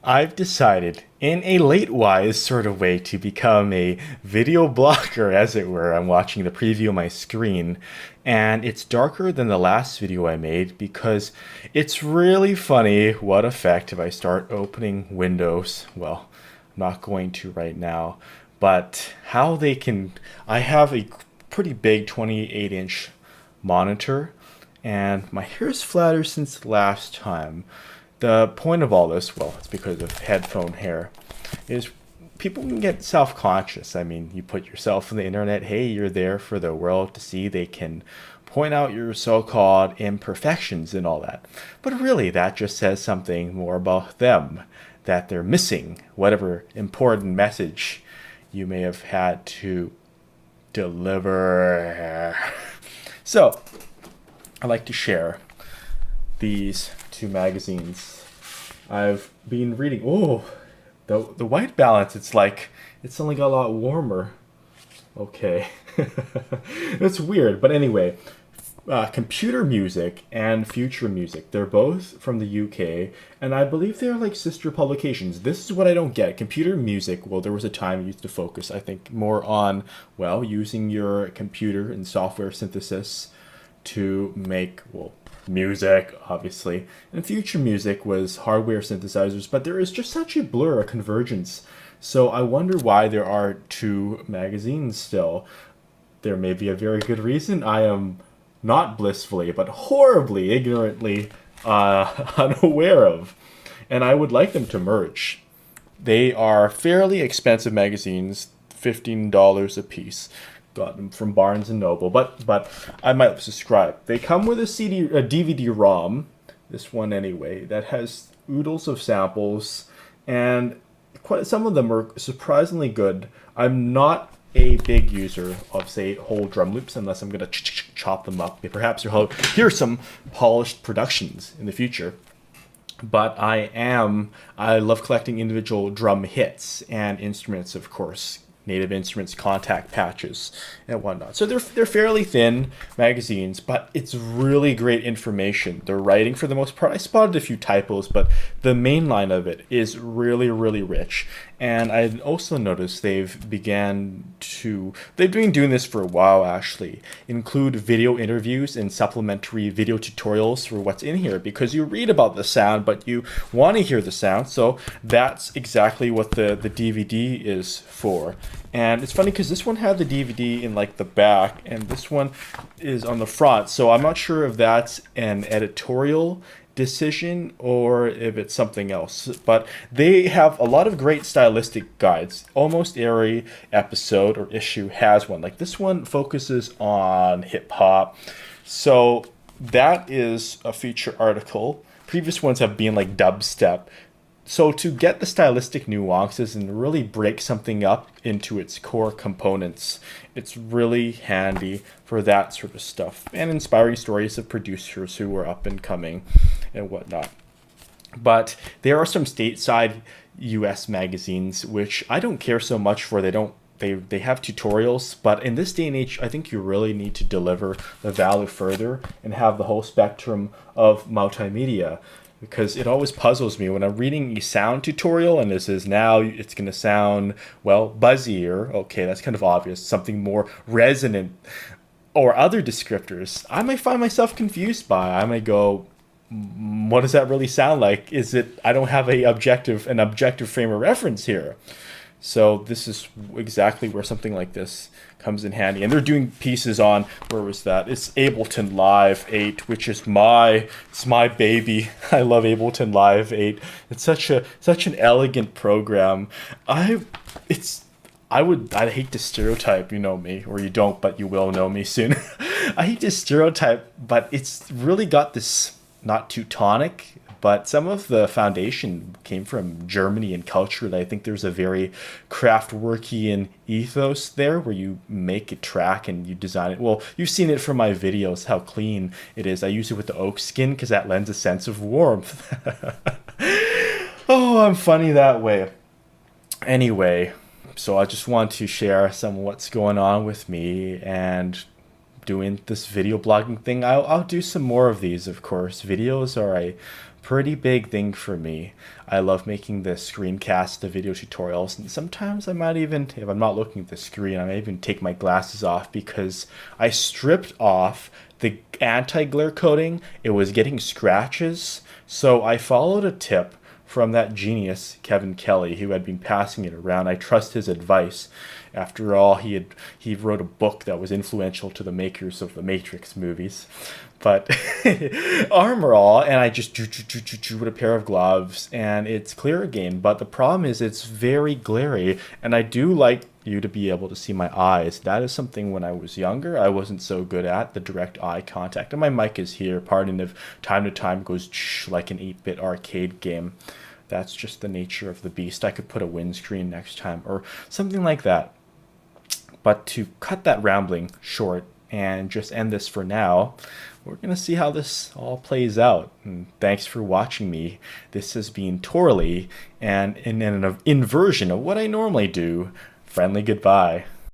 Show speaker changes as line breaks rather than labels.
I've decided, in a late-wise sort of way, to become a video blogger, as it were. I'm watching the preview on my screen, and it's darker than the last video I made because it's really funny what effect if I start opening windows. Well, I'm not going to right now, but how they can. I have a pretty big 28-inch monitor, and my hair is flatter since last time. The point of all this, well, it's because of headphone hair, is people can get self-conscious. I mean, you put yourself on the internet, hey, you're there for the world to see. They can point out your so-called imperfections and all that. But really, that just says something more about them, that they're missing whatever important message you may have had to deliver. So, I like to share these two magazines. I've been reading. Oh, the white balance. It's like it's only got a lot warmer. Okay, it's weird, but anyway, computer music and future music. They're both from the UK, and I believe they're like sister publications. This is what I don't get. Computer music. Well, there was a time you used to focus, I think, more on using your computer and software synthesis to make music, obviously. And future music was hardware synthesizers, but there is just such a blur, a convergence. So I wonder why there are two magazines still. There may be a very good reason. I am not blissfully, but horribly, ignorantly unaware of. And I would like them to merge. They are fairly expensive magazines, $15 a piece. Got them from Barnes and Noble, but I might subscribe. They come with a DVD-ROM, this one anyway, that has oodles of samples, and some of them are surprisingly good. I'm not a big user of, say, whole drum loops unless I'm gonna chop them up. Perhaps you'll hear some polished productions in the future. But I love collecting individual drum hits and instruments, of course. Native Instruments contact patches and whatnot. So they're fairly thin magazines, but it's really great information. The writing, for the most part, I spotted a few typos, but the main line of it is really, really rich. And I also noticed they've been doing this for a while, actually. Include video interviews and supplementary video tutorials for what's in here, because you read about the sound, but you want to hear the sound. So that's exactly what the DVD is for. And it's funny because this one had the DVD in like the back, and this one is on the front. So I'm not sure if that's an editorial decision or if it's something else, but they have a lot of great stylistic guides. Almost every episode or issue has one. Like this one focuses on hip hop, so that is a feature article. Previous ones have been like dubstep. So to get the stylistic nuances and really break something up into its core components, it's really handy for that sort of stuff. And inspiring stories of producers who were up and coming and whatnot. But there are some stateside US magazines which I don't care so much for. They have tutorials, but in this day and age, I think you really need to deliver the value further and have the whole spectrum of multimedia. Because it always puzzles me when I'm reading a sound tutorial and it says now it's going to sound, buzzier. Okay, that's kind of obvious. Something more resonant or other descriptors. I might find myself confused by. I might go, what does that really sound like? Is it, I don't have an objective frame of reference here. So this is exactly where something like this comes in handy. And they're doing pieces on, where was that? It's Ableton Live 8, which is it's my baby. I love Ableton Live 8. It's such an elegant program. I'd hate to stereotype, you know me, or you don't, but you will know me soon. I hate to stereotype, but it's really got this not Teutonic, but some of the foundation came from Germany and culture. And I think there's a very Kraftwerkian ethos there where you make a track and you design it. Well, you've seen it from my videos, how clean it is. I use it with the oak skin because that lends a sense of warmth. Oh, I'm funny that way. Anyway, so I just want to share some of what's going on with me and doing this video blogging thing. I'll do some more of these, of course. Videos are a pretty big thing for me. I love making the screencasts, the video tutorials, and sometimes I might even, if I'm not looking at the screen, I might even take my glasses off because I stripped off the anti-glare coating. It was getting scratches, so I followed a tip from that genius Kevin Kelly, who had been passing it around. I trust his advice. After all, he wrote a book that was influential to the makers of the Matrix movies. But Armor All, and I just with a pair of gloves, and it's clear again. But the problem is it's very glary, and I do like you to be able to see my eyes. That is something when I was younger I wasn't so good at, the direct eye contact. And my mic is here, pardon if time to time goes like an 8-bit arcade game. That's just the nature of the beast. I could put a windscreen next time or something like that. But to cut that rambling short and just end this for now, we're going to see how this all plays out. And thanks for watching me. This has been Torley, and in an inversion of what I normally do, friendly goodbye.